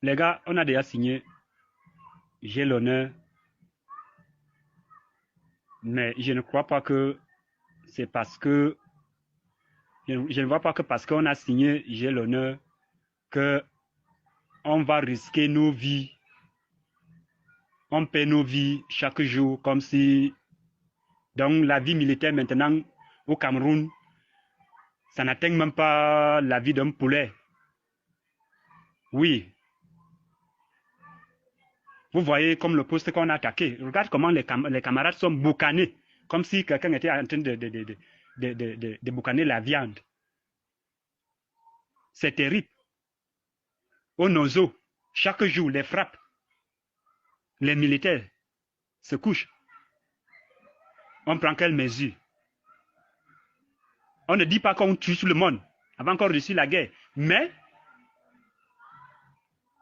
Les gars, on a déjà signé. J'ai l'honneur, mais je ne crois pas que c'est parce que je ne vois pas que parce qu'on a signé j'ai l'honneur que on va risquer nos vies. On paie nos vies chaque jour comme si donc la vie militaire maintenant au Cameroun, ça n'atteint même pas la vie d'un poulet. Oui, vous voyez comme le poste qu'on a attaqué. Regarde comment les camarades sont boucanés, comme si quelqu'un était en train de boucaner la viande. C'est terrible. Au Nozo, chaque jour, les frappes, les militaires se couchent. On prend quelles mesures? On ne dit pas qu'on tue tout le monde avant qu'on réussisse la guerre. Mais,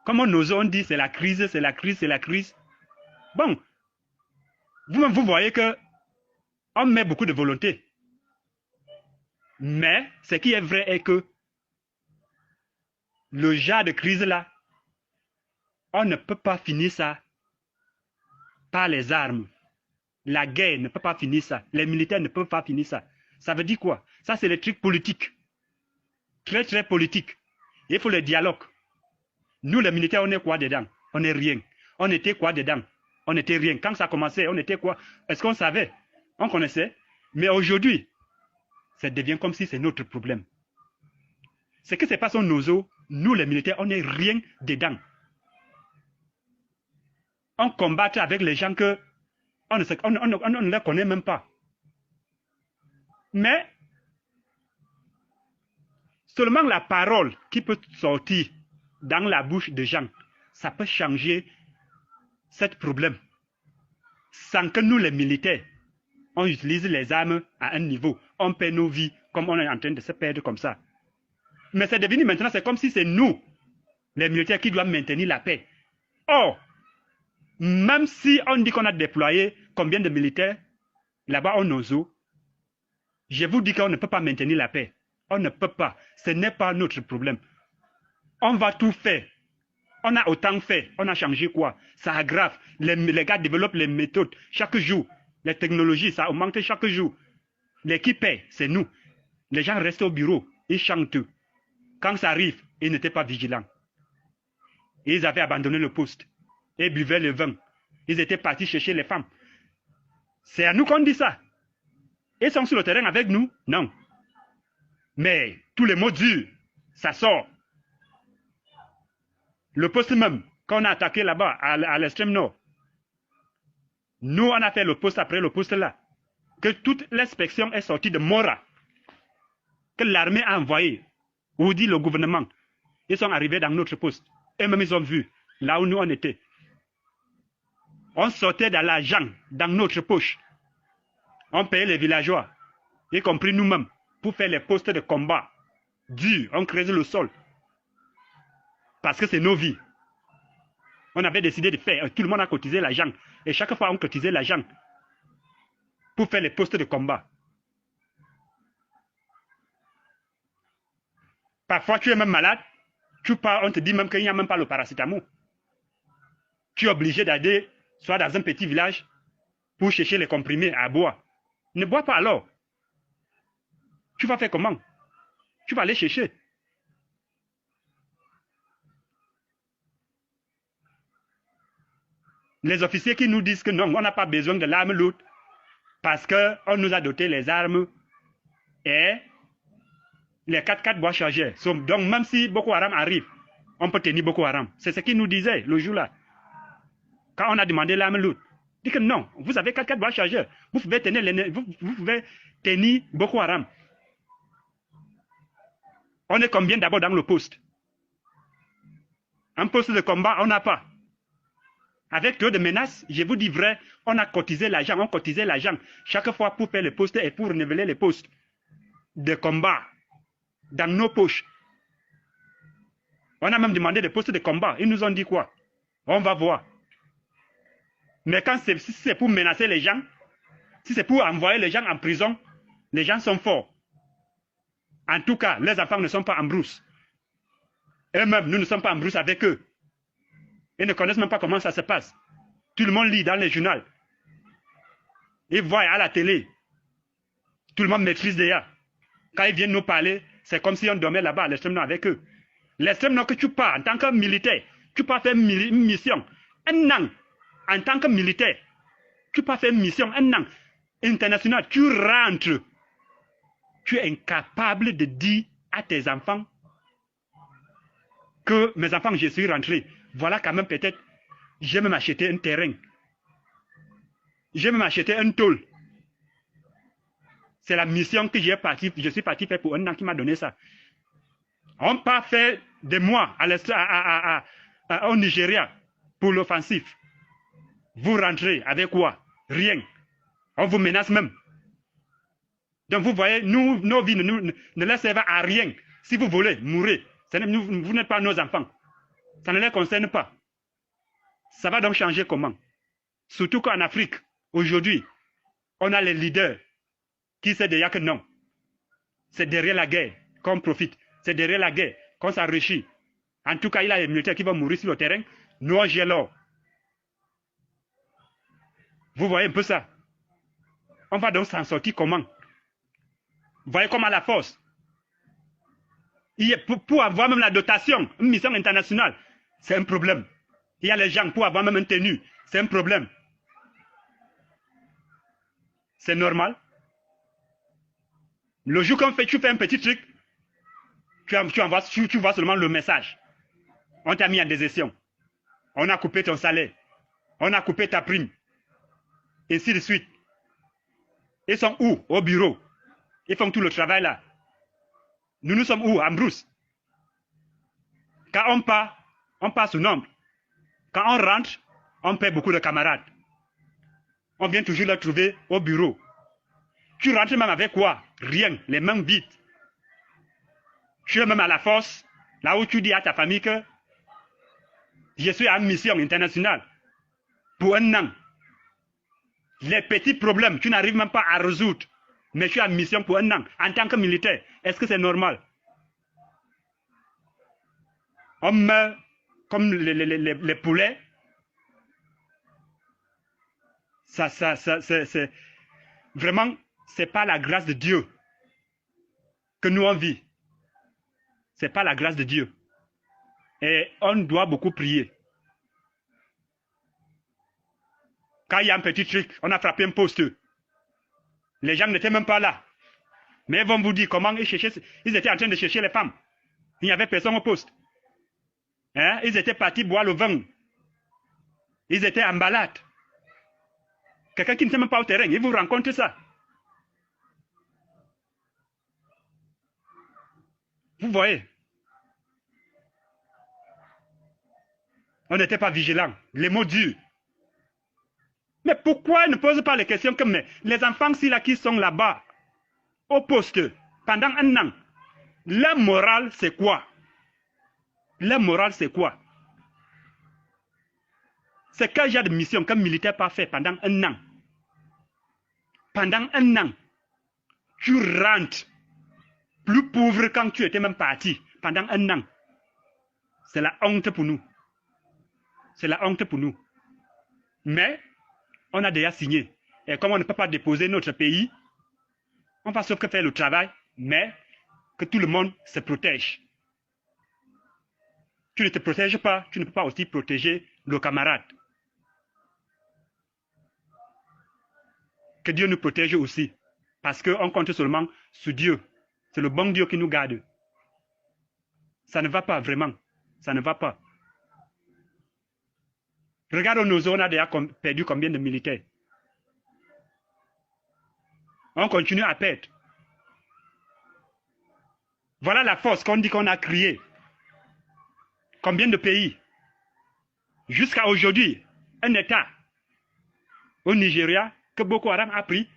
comme au Nozo, on dit c'est la crise, c'est la crise, c'est la crise. Bon, vous-même, vous voyez que on met beaucoup de volonté. Mais, ce qui est vrai est que le genre de crise-là, on ne peut pas finir ça par les armes. La guerre ne peut pas finir ça. Les militaires ne peuvent pas finir ça. Ça veut dire quoi? Ça, c'est le truc politique. Très, très politique. Il faut le dialogue. Nous, les militaires, on est quoi dedans? On n'est rien. On était quoi dedans? On n'était rien. Quand ça commençait, on était quoi? Est-ce qu'on savait? On connaissait. Mais aujourd'hui, ça devient comme si c'est notre problème. Ce qui se passe au Nozo, nous, les militaires, on n'est rien dedans. On combat avec les gens que on ne les connaît même pas. Mais seulement la parole qui peut sortir dans la bouche des gens, ça peut changer ce problème. Sans que nous, les militaires, on utilise les armes à un niveau, on perd nos vies comme on est en train de se perdre comme ça. Mais c'est devenu maintenant, c'est comme si c'est nous, les militaires, qui doivent maintenir la paix. Or, même si on dit qu'on a déployé combien de militaires là-bas au Nozo, je vous dis qu'on ne peut pas maintenir la paix. On ne peut pas. Ce n'est pas notre problème. On va tout faire. On a autant fait. On a changé quoi? Ça aggrave. Les gars développent les méthodes chaque jour. Les technologies, ça augmente chaque jour. L'équipe paie, c'est nous. Les gens restent au bureau. Ils chantent. Quand ça arrive, ils n'étaient pas vigilants. Ils avaient abandonné le poste. Ils buvaient le vin. Ils étaient partis chercher les femmes. C'est à nous qu'on dit ça. Ils sont sur le terrain avec nous? Non. Mais tous les mots durs, ça sort. Le poste même, qu'on a attaqué là-bas, à l'extrême nord, nous, on a fait le poste après le poste là. Que toute l'inspection est sortie de Mora. Que l'armée a envoyé, ou dit le gouvernement. Ils sont arrivés dans notre poste. Et même ils ont vu, là où nous on était. On sortait de l'argent dans notre poche. On payait les villageois, y compris nous-mêmes, pour faire les postes de combat. Dur, on creuse le sol. Parce que c'est nos vies. On avait décidé de faire, tout le monde a cotisé l'argent. Et chaque fois, on cotisait l'argent pour faire les postes de combat. Parfois, tu es même malade. Tu pars, on te dit même qu'il n'y a même pas le paracétamol. Tu es obligé d'aller soit dans un petit village pour chercher les comprimés à boire. Ne bois pas alors. Tu vas faire comment? Tu vas aller chercher. Les officiers qui nous disent que non, on n'a pas besoin de l'arme lourde parce qu'on nous a doté les armes et les 4x4 bois chargés. Donc même si Boko Haram arrive, on peut tenir Boko Haram. C'est ce qu'ils nous disaient le jour-là. Quand on a demandé l'arme lourde, dit que non, vous avez 4x4 bois chargés. Vous pouvez tenir Boko Haram. On est combien d'abord dans le poste? Un poste de combat, on n'a pas. Avec trop de menaces, je vous dis vrai, on a cotisé l'argent, on cotisait l'argent chaque fois pour faire les postes et pour renouveler les postes de combat dans nos poches. On a même demandé des postes de combat. Ils nous ont dit quoi? On va voir. Mais quand si c'est pour menacer les gens, si c'est pour envoyer les gens en prison, les gens sont forts. En tout cas, les enfants ne sont pas en brousse. Eux-mêmes, nous ne sommes pas en brousse avec eux. Ils ne connaissent même pas comment ça se passe. Tout le monde lit dans les journaux. Ils voient à la télé. Tout le monde maîtrise déjà. Quand ils viennent nous parler, c'est comme si on dormait là-bas à l'extrême nord avec eux. L'extrême nord que tu pars en tant que militaire, tu peux faire une mission. Un an, en tant que militaire, tu peux faire une mission, un an international, tu rentres. Tu es incapable de dire à tes enfants que mes enfants, je suis rentré. Voilà quand même peut-être, je vais m'acheter un terrain. Je vais m'acheter un tôle. C'est la mission que je suis parti faire pour un an qui m'a donné ça. On part faire des mois au Nigeria pour l'offensif. Vous rentrez avec quoi? Rien. On vous menace même. Donc vous voyez, nos vies ne les servent à rien. Si vous voulez mourir, vous n'êtes pas nos enfants. Ça ne les concerne pas. Ça va donc changer comment? Surtout qu'en Afrique, aujourd'hui, on a les leaders qui savent déjà que non. C'est derrière la guerre qu'on profite. C'est derrière la guerre qu'on s'enrichit. En tout cas, il y a les militaires qui vont mourir sur le terrain. Nous, on gère l'or. Vous voyez un peu ça? On va donc s'en sortir comment? Vous voyez comment la force? Pour avoir même la dotation, une mission internationale, c'est un problème. Il y a les gens pour avoir même une tenue, c'est un problème. C'est normal. Le jour qu'on fait, tu fais un petit truc, tu vois seulement le message. On t'a mis en désertion. On a coupé ton salaire. On a coupé ta prime. Ainsi de suite. Ils sont où? Au bureau. Ils font tout le travail là. Nous sommes où? En brousse. Quand on part sous nombre. Quand on rentre, on perd beaucoup de camarades. On vient toujours les trouver au bureau. Tu rentres même avec quoi? Rien, les mains vides. Tu es même à la force, là où tu dis à ta famille que je suis en mission internationale pour un an. Les petits problèmes, tu n'arrives même pas à résoudre. Mais tu es en mission pour un an, en tant que militaire. Est-ce que c'est normal? On meurt comme les poulets. C'est vraiment, c'est pas la grâce de Dieu que nous on vit. C'est pas la grâce de Dieu. Et on doit beaucoup prier. Quand il y a un petit truc, on a frappé un poste. Les gens n'étaient même pas là. Mais ils vont vous dire comment ils étaient en train de chercher les femmes. Il n'y avait personne au poste. Hein? Ils étaient partis boire le vin. Ils étaient en balade. Quelqu'un qui ne sait même pas au terrain, il vous rencontre ça. Vous voyez? On n'était pas vigilants. Les mots durs. Mais pourquoi ils ne posent pas les questions comme les enfants qui sont là-bas, au poste, pendant un an, leur morale c'est quoi? Leur morale c'est quoi? C'est quel genre de mission qu'un militaire peut faire pendant un an? Pendant un an, tu rentres plus pauvre quand tu étais même parti. Pendant un an. C'est la honte pour nous. C'est la honte pour nous. Mais, on a déjà signé. Et comme on ne peut pas déposer notre pays, on va sauf que faire le travail, mais que tout le monde se protège. Tu ne te protèges pas, tu ne peux pas aussi protéger le camarade. Que Dieu nous protège aussi. Parce qu'on compte seulement sur Dieu. C'est le bon Dieu qui nous garde. Ça ne va pas vraiment. Ça ne va pas. Regarde nos zones, on a déjà perdu combien de militaires. On continue à perdre. Voilà la force qu'on dit qu'on a créée. Combien de pays? Jusqu'à aujourd'hui, un État au Nigeria que Boko Haram a pris.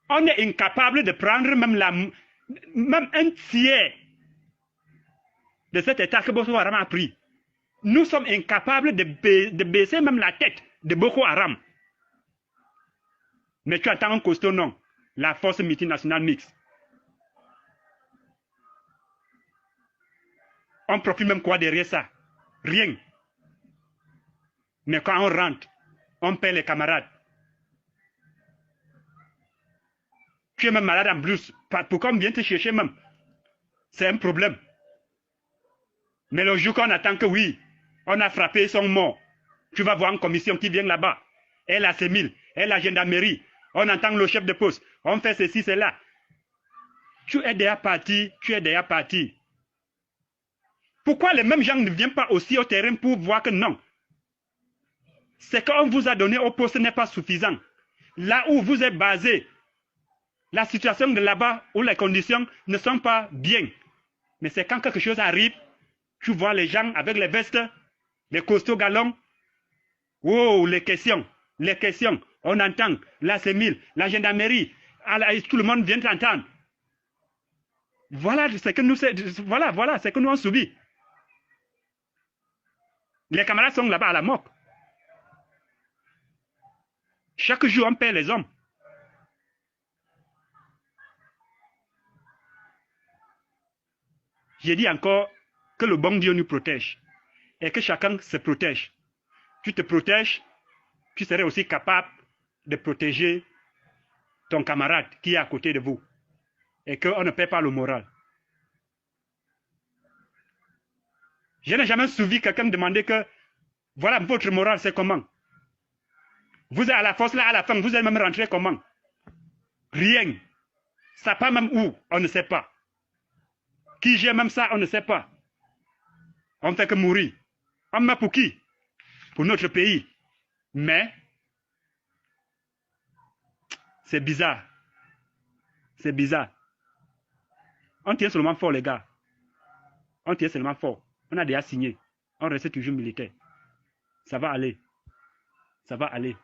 On est incapable de prendre même un tiers de cet État que Boko Haram a pris. Nous sommes incapables de baisser même la tête de Boko Haram. Mais tu attends un costaud, non. La force multinationale mixte. On profite même quoi derrière ça? Rien. Mais quand on rentre, on paie les camarades. Tu es même malade en plus. Pourquoi on vient te chercher même? C'est un problème. Mais le jour qu'on attend que oui, on a frappé, ils sont morts. Tu vas voir une commission qui vient là-bas. Et la CEMIL, et la gendarmerie. On entend le chef de poste. On fait ceci, cela. Tu es déjà parti, tu es déjà parti. Pourquoi les mêmes gens ne viennent pas aussi au terrain pour voir que non? C'est qu'on vous a donné au poste n'est pas suffisant. Là où vous êtes basé, la situation de là-bas où les conditions ne sont pas bien. Mais c'est quand quelque chose arrive, tu vois les gens avec les vestes, les costauds galons. Oh, les questions. On entend la CEMIL, la gendarmerie, tout le monde vient t'entendre. Voilà ce que nous, voilà ce que nous avons subi. Les camarades sont là-bas à la mort. Chaque jour, on perd les hommes. J'ai dit encore que le bon Dieu nous protège et que chacun se protège. Tu te protèges, tu serais aussi capable de protéger ton camarade qui est à côté de vous et qu'on ne perd pas le moral. Je n'ai jamais suivi quelqu'un demander que voilà votre moral, c'est comment? Vous êtes à la force là, à la fin, vous êtes même rentré comment? Rien. Ça part même où? On ne sait pas. Qui gère même ça? On ne sait pas. On ne fait que mourir. On meurt pour qui? Pour notre pays. Mais, c'est bizarre. C'est bizarre. On tient seulement fort, les gars. On tient seulement fort. On a déjà signé. On reste toujours militaire. Ça va aller. Ça va aller.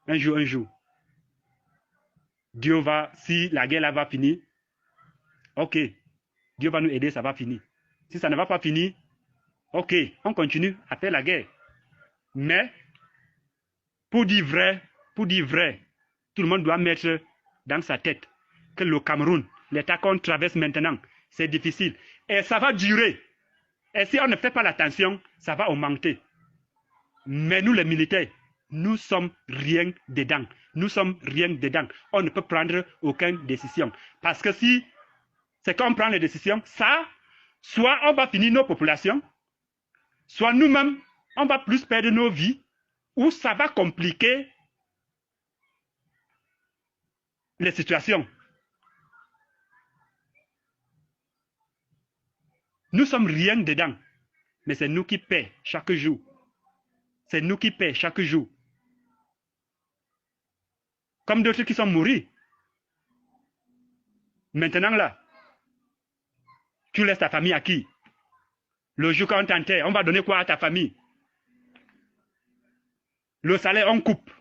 Un jour. Dieu va, si la guerre là va finir, ok. Dieu va nous aider, ça va finir. Si ça ne va pas finir, ok, on continue à faire la guerre. Mais, pour dire vrai, tout le monde doit mettre dans sa tête que le Cameroun, l'état qu'on traverse maintenant, c'est difficile. Et ça va durer. Et si on ne fait pas l'attention, ça va augmenter. Mais nous, les militaires, nous sommes rien dedans. Nous sommes rien dedans. On ne peut prendre aucune décision. Parce que si c'est qu'on prend les décisions, ça, soit on va finir nos populations, soit nous-mêmes, on va plus perdre nos vies, ou ça va compliquer les situations. Nous sommes rien dedans, mais c'est nous qui paie chaque jour. C'est nous qui paie chaque jour. Comme d'autres qui sont morts. Maintenant là, tu laisses ta famille à qui? Le jour qu'on t'enterre, on va donner quoi à ta famille? Le salaire, on coupe.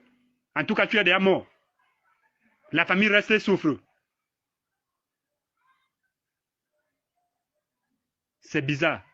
En tout cas, tu es déjà mort. La famille reste et souffre. C'est bizarre.